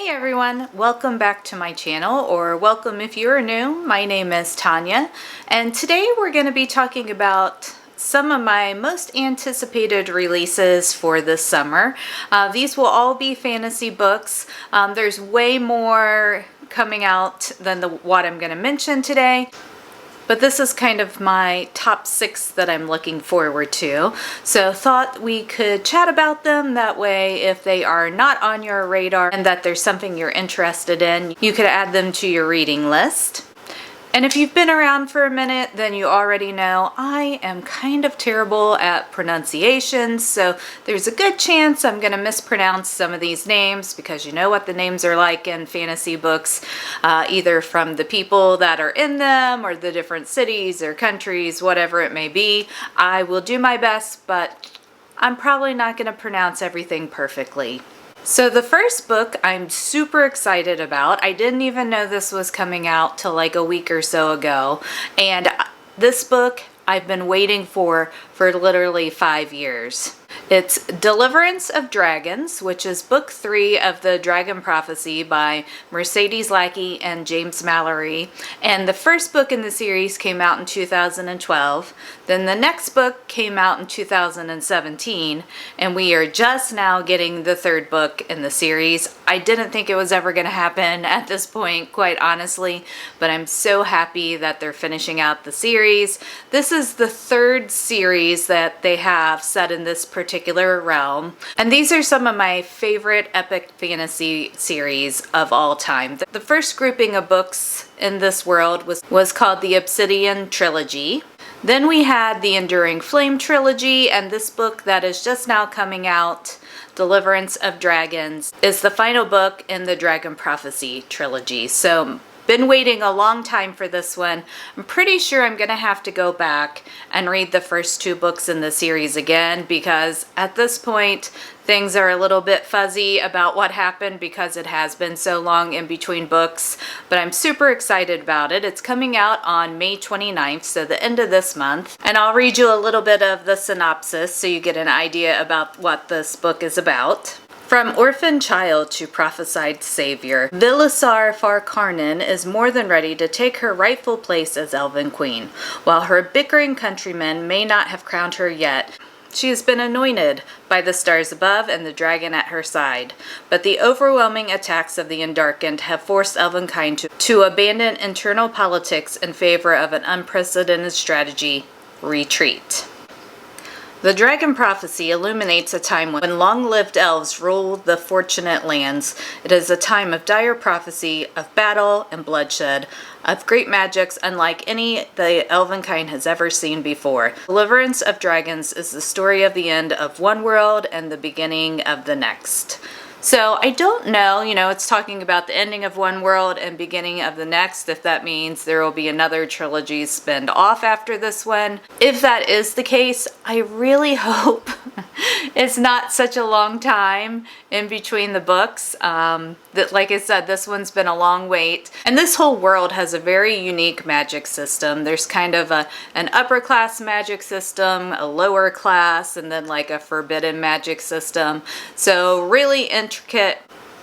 Hey everyone, welcome back to my channel, or welcome if you're new. My name is Tanya, and today we're going to be talking about some of my most anticipated releases for this summer. These will all be fantasy books. There's way more coming out than what I'm going to mention today. But this is kind of my top 6 that I'm looking forward to. So thought we could chat about them. That way, if they are not on your radar and that there's something you're interested in, you could add them to your reading list. And if you've been around for a minute, then you already know I am kind of terrible at pronunciations, so there's a good chance I'm going to mispronounce some of these names, because you know what the names are like in fantasy books, either from the people that are in them or the different cities or countries, whatever it may be. I will do my best, but I'm probably not going to pronounce everything perfectly. So the first book I'm super excited about. I didn't even know this was coming out till like a week or so ago. And this book I've been waiting for literally 5 years. It's Deliverance of Dragons, which is book 3 of the Dragon Prophecy by Mercedes Lackey and James Mallory. And the first book in the series came out in 2012. Then the next book came out in 2017. And we are just now getting the third book in the series. I didn't think it was ever going to happen at this point, quite honestly. But I'm so happy that they're finishing out the series. This is the third series that they have set in this particular realm. And these are some of my favorite epic fantasy series of all time. The first grouping of books in this world was called the Obsidian Trilogy. Then we had the Enduring Flame Trilogy, and this book that is just now coming out, Deliverance of Dragons, is the final book in the Dragon Prophecy Trilogy. So been waiting a long time for this one. I'm pretty sure I'm gonna have to go back and read the first 2 books in the series again, because at this point things are a little bit fuzzy about what happened because it has been so long in between books. But I'm super excited about it. It's coming out on May 29th, so the end of this month. And I'll read you a little bit of the synopsis so you get an idea about what this book is about. From orphan child to prophesied savior, Vilisar Farkarnen is more than ready to take her rightful place as Elven Queen. While her bickering countrymen may not have crowned her yet, she has been anointed by the stars above and the dragon at her side. But the overwhelming attacks of the Undarkened have forced Elvenkind to abandon internal politics in favor of an unprecedented strategy: retreat. The Dragon Prophecy illuminates a time when long-lived elves rule the fortunate lands. It is a time of dire prophecy, of battle and bloodshed, of great magics unlike any the Elvenkind has ever seen before. Deliverance of Dragons is the story of the end of one world and the beginning of the next. So I don't know, it's talking about the ending of one world and beginning of the next, if that means there will be another trilogy spin off after this one. If that is the case, I really hope it's not such a long time in between the books. That, like I said, this one's been a long wait. And this whole world has a very unique magic system. There's kind of an upper class magic system, a lower class, and then like a forbidden magic system. So really intricate,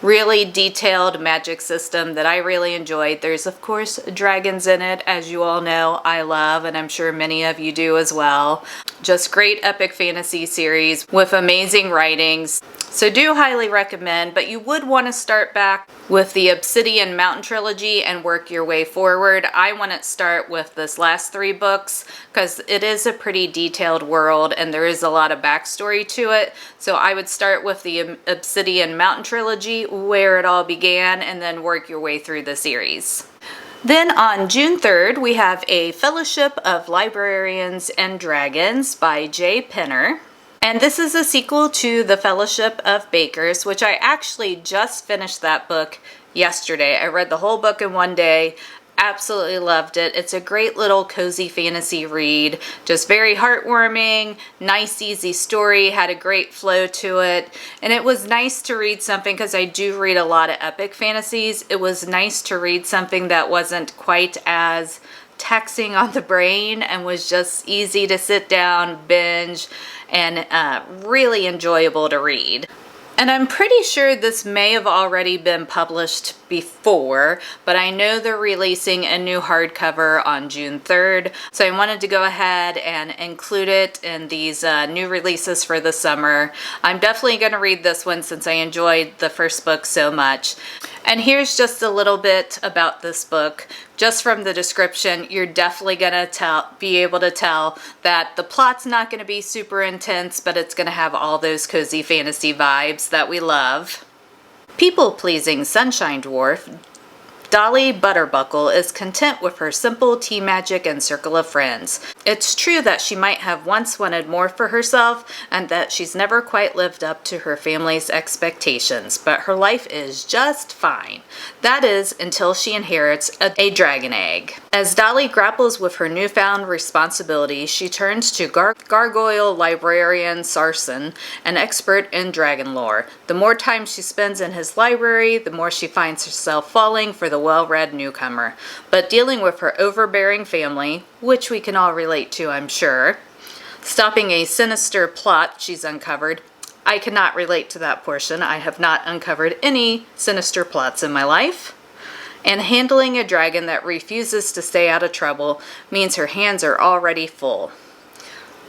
really detailed magic system that I really enjoyed. There's of course dragons in it, as you all know I love, and I'm sure many of you do as well. Just great epic fantasy series with amazing writings. So do highly recommend, but you would want to start back with the Obsidian Mountain Trilogy and work your way forward. I want to start with this last 3 books because it is a pretty detailed world and there is a lot of backstory to it. So I would start with the Obsidian Mountain Trilogy, where it all began, and then work your way through the series. Then on June 3rd, we have A Fellowship of Librarians and Dragons by J. Penner. And this is a sequel to The Fellowship of Bakers, which I actually just finished that book yesterday. I read the whole book in one day. Absolutely loved it. It's a great little cozy fantasy read. Just very heartwarming, nice easy story, had a great flow to it. And it was nice to read something, because I do read a lot of epic fantasies. It was nice to read something that wasn't quite as taxing on the brain and was just easy to sit down, binge, and really enjoyable to read. And I'm pretty sure this may have already been published before, but I know they're releasing a new hardcover on June 3rd. So I wanted to go ahead and include it in these new releases for the summer. I'm definitely going to read this one since I enjoyed the first book so much. And here's just a little bit about this book. Just from the description, you're definitely gonna be able to tell that the plot's not gonna be super intense, but it's gonna have all those cozy fantasy vibes that we love. People-pleasing Sunshine Dwarf Dolly Butterbuckle is content with her simple tea magic and circle of friends. It's true that she might have once wanted more for herself and that she's never quite lived up to her family's expectations, but her life is just fine. That is, until she inherits a dragon egg. As Dolly grapples with her newfound responsibility, she turns to gargoyle librarian Sarson, an expert in dragon lore. The more time she spends in his library, the more she finds herself falling for the well-read newcomer. But dealing with her overbearing family, which we can all relate to, I'm sure, stopping a sinister plot she's uncovered. I cannot relate to that portion. I have not uncovered any sinister plots in my life. And handling a dragon that refuses to stay out of trouble means her hands are already full.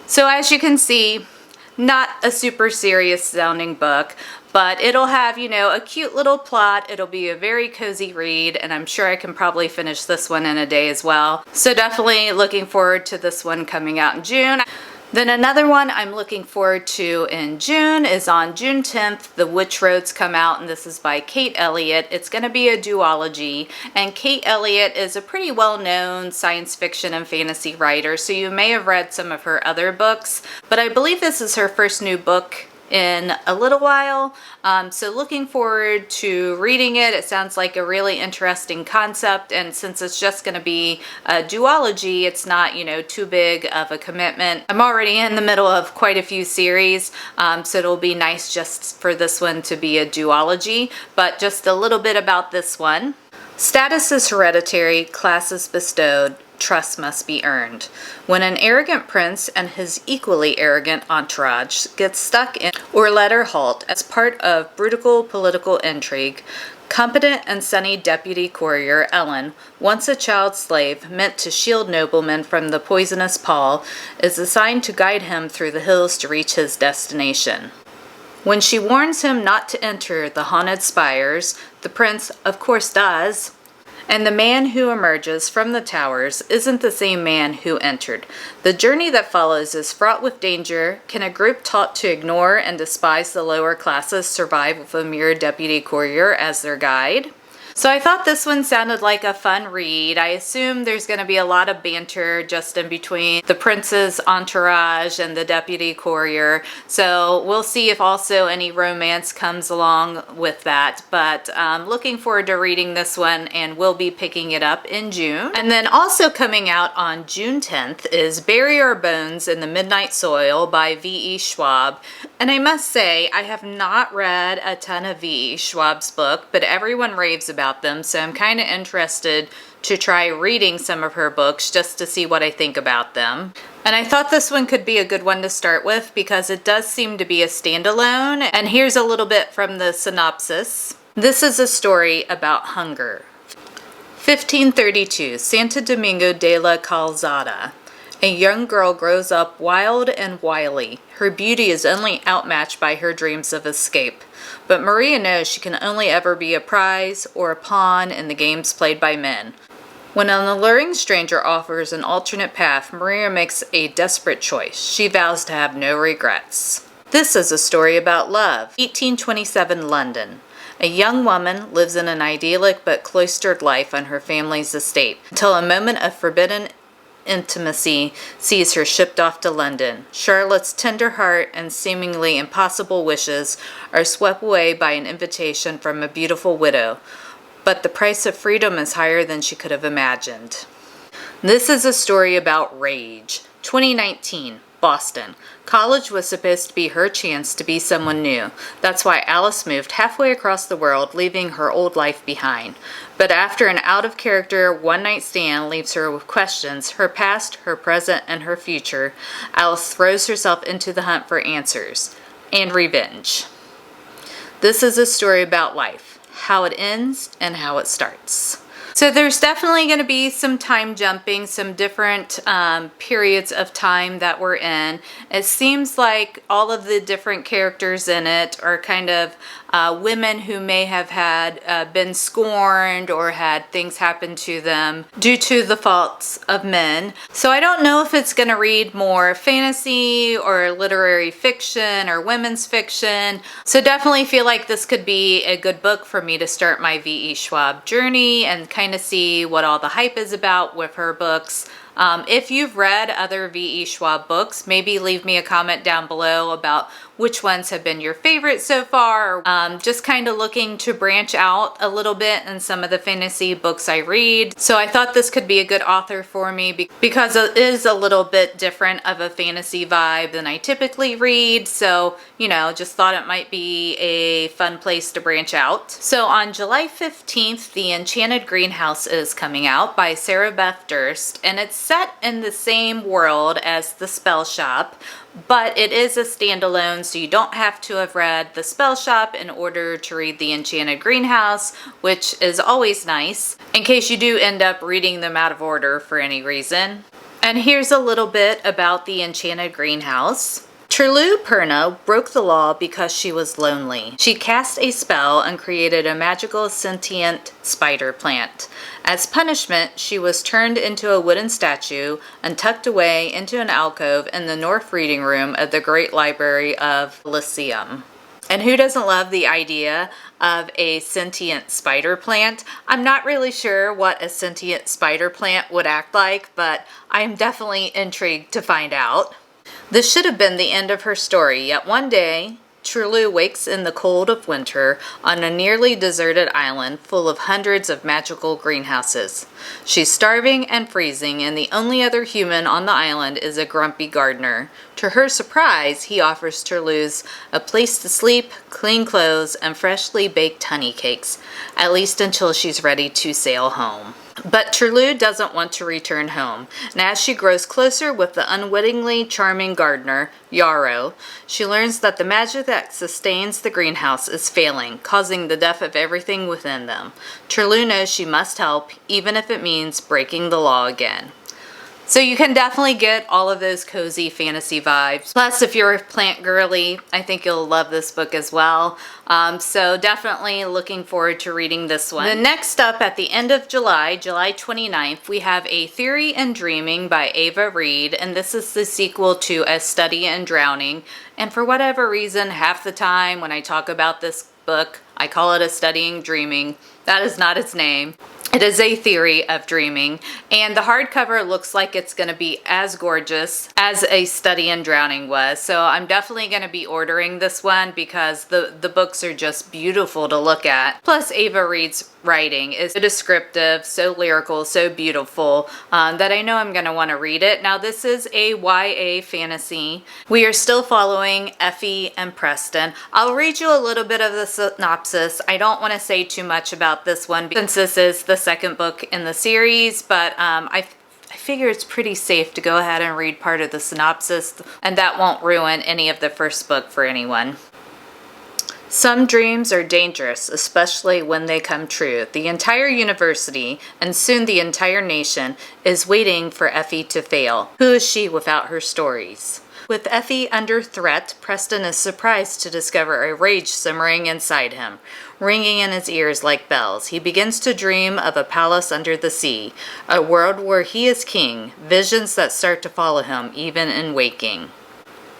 So as you can see, not a super serious sounding book, but it'll have, you know, a cute little plot. It'll be a very cozy read, and I'm sure I can probably finish this one in a day as well. So definitely looking forward to this one coming out in June. Then another one I'm looking forward to in June is on June 10th, The Witch Roads come out, and this is by Kate Elliott. It's going to be a duology, and Kate Elliott is a pretty well-known science fiction and fantasy writer, so you may have read some of her other books, but I believe this is her first new book in a little while, so looking forward to reading it. It sounds like a really interesting concept, and since it's just going to be a duology, it's not, you know, too big of a commitment. I'm already in the middle of quite a few series, so it'll be nice just for this one to be a duology. But just a little bit about this one. Status is hereditary, class is bestowed, trust must be earned. When an arrogant prince and his equally arrogant entourage get stuck in or let her halt as part of brutal political intrigue, competent and sunny deputy courier Ellen, once a child slave meant to shield noblemen from the poisonous pall, is assigned to guide him through the hills to reach his destination. When she warns him not to enter the haunted spires, the prince of course does, and the man who emerges from the towers isn't the same man who entered. The journey that follows is fraught with danger. Can a group taught to ignore and despise the lower classes survive with a mere deputy courier as their guide? So I thought this one sounded like a fun read. I assume there's going to be a lot of banter just in between the prince's entourage and the deputy courier. So we'll see if also any romance comes along with that. But looking forward to reading this one, and we'll be picking it up in June. And then also coming out on June 10th is Bury Our Bones in the Midnight Soil by V.E. Schwab. And I must say, I have not read a ton of V.E. Schwab's book, but everyone raves about them, so I'm kind of interested to try reading some of her books just to see what I think about them. And I thought this one could be a good one to start with because it does seem to be a standalone. And here's a little bit from the synopsis. This is a story about hunger. 1532, Santo Domingo de la Calzada. A young girl grows up wild and wily. Her beauty is only outmatched by her dreams of escape. But Maria knows she can only ever be a prize or a pawn in the games played by men. When an alluring stranger offers an alternate path, Maria makes a desperate choice. She vows to have no regrets. This is a story about love. 1827 London. A young woman lives in an idyllic but cloistered life on her family's estate until a moment of forbidden intimacy sees her shipped off to London. Charlotte's tender heart and seemingly impossible wishes are swept away by an invitation from a beautiful widow, but the price of freedom is higher than she could have imagined. This is a story about rage. 2019, Boston. College was supposed to be her chance to be someone new. That's why Alice moved halfway across the world, leaving her old life behind. But after an out-of-character one-night stand leaves her with questions, her past, her present, and her future, Alice throws herself into the hunt for answers and revenge. This is a story about life, how it ends and how it starts. So there's definitely going to be some time jumping, some different periods of time that we're in. It seems like all of the different characters in it are kind of women who may have had been scorned or had things happen to them due to the faults of men. So I don't know if it's going to read more fantasy or literary fiction or women's fiction. So definitely feel like this could be a good book for me to start my V.E. Schwab journey and kind of see what all the hype is about with her books. If you've read other V.E. Schwab books, maybe leave me a comment down below about which ones have been your favorite so far. Just kind of looking to branch out a little bit in some of the fantasy books I read. So I thought this could be a good author for me because it is a little bit different of a fantasy vibe than I typically read. So, you know, just thought it might be a fun place to branch out. So on July 15th, The Enchanted Greenhouse is coming out by Sarah Beth Durst, and it's set in the same world as The Spell Shop, but it is a standalone, so you don't have to have read The Spell Shop in order to read The Enchanted Greenhouse, which is always nice, in case you do end up reading them out of order for any reason. And here's a little bit about The Enchanted Greenhouse. Trulu Perna broke the law because she was lonely. She cast a spell and created a magical sentient spider plant. As punishment, she was turned into a wooden statue and tucked away into an alcove in the North Reading Room of the Great Library of Lyceum. And who doesn't love the idea of a sentient spider plant? I'm not really sure what a sentient spider plant would act like, but I'm definitely intrigued to find out. This should have been the end of her story, yet one day, Trulu wakes in the cold of winter on a nearly deserted island full of hundreds of magical greenhouses. She's starving and freezing, and the only other human on the island is a grumpy gardener. To her surprise, he offers Trulu's a place to sleep, clean clothes, and freshly baked honey cakes, at least until she's ready to sail home. But Trulu doesn't want to return home, and as she grows closer with the unwittingly charming gardener, Yarrow, she learns that the magic that sustains the greenhouse is failing, causing the death of everything within them. Trulu knows she must help, even if it means breaking the law again. So you can definitely get all of those cozy fantasy vibes. Plus, if you're a plant girly, I think you'll love this book as well. So definitely looking forward to reading this one. The next up at the end of July, July 29th, we have A Theory in Dreaming by Ava Reed, and this is the sequel to A Study in Drowning. And for whatever reason, half the time when I talk about this book, I call it A Study in Dreaming. That is not its name. It is A Theory of Dreaming, and the hardcover looks like it's going to be as gorgeous as A Study in Drowning was. So I'm definitely going to be ordering this one because the books are just beautiful to look at. Plus, Ava Reed's writing is so descriptive, so lyrical, so beautiful that I know I'm going to want to read it. Now, this is a YA fantasy. We are still following Effie and Preston. I'll read you a little bit of the synopsis. I don't want to say too much about this one since this is the second book in the series, but I figure it's pretty safe to go ahead and read part of the synopsis, and that won't ruin any of the first book for anyone. Some dreams are dangerous, especially when they come true. The entire university, and soon the entire nation, is waiting for Effie to fail. Who is she without her stories? With Effie under threat, Preston is surprised to discover a rage simmering inside him, ringing in his ears like bells. He begins to dream of a palace under the sea, a world where he is king, visions that start to follow him even in waking.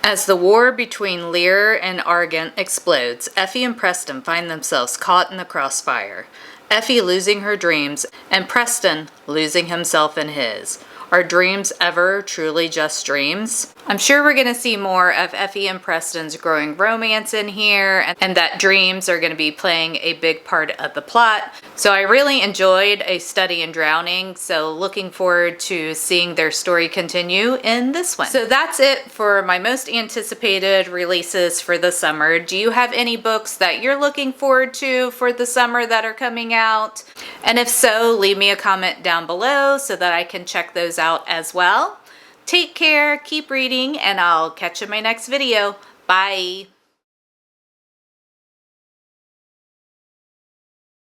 As the war between Lear and Argent explodes, Effie and Preston find themselves caught in the crossfire. Effie losing her dreams, and Preston losing himself in his. Are dreams ever truly just dreams? I'm sure we're going to see more of Effie and Preston's growing romance in here, and that dreams are going to be playing a big part of the plot. So I really enjoyed A Study in Drowning, so looking forward to seeing their story continue in this one. So that's it for my most anticipated releases for the summer. Do you have any books that you're looking forward to for the summer that are coming out? And if so, leave me a comment down below so that I can check those out as well. Take care, keep reading, and I'll catch you in my next video. Bye!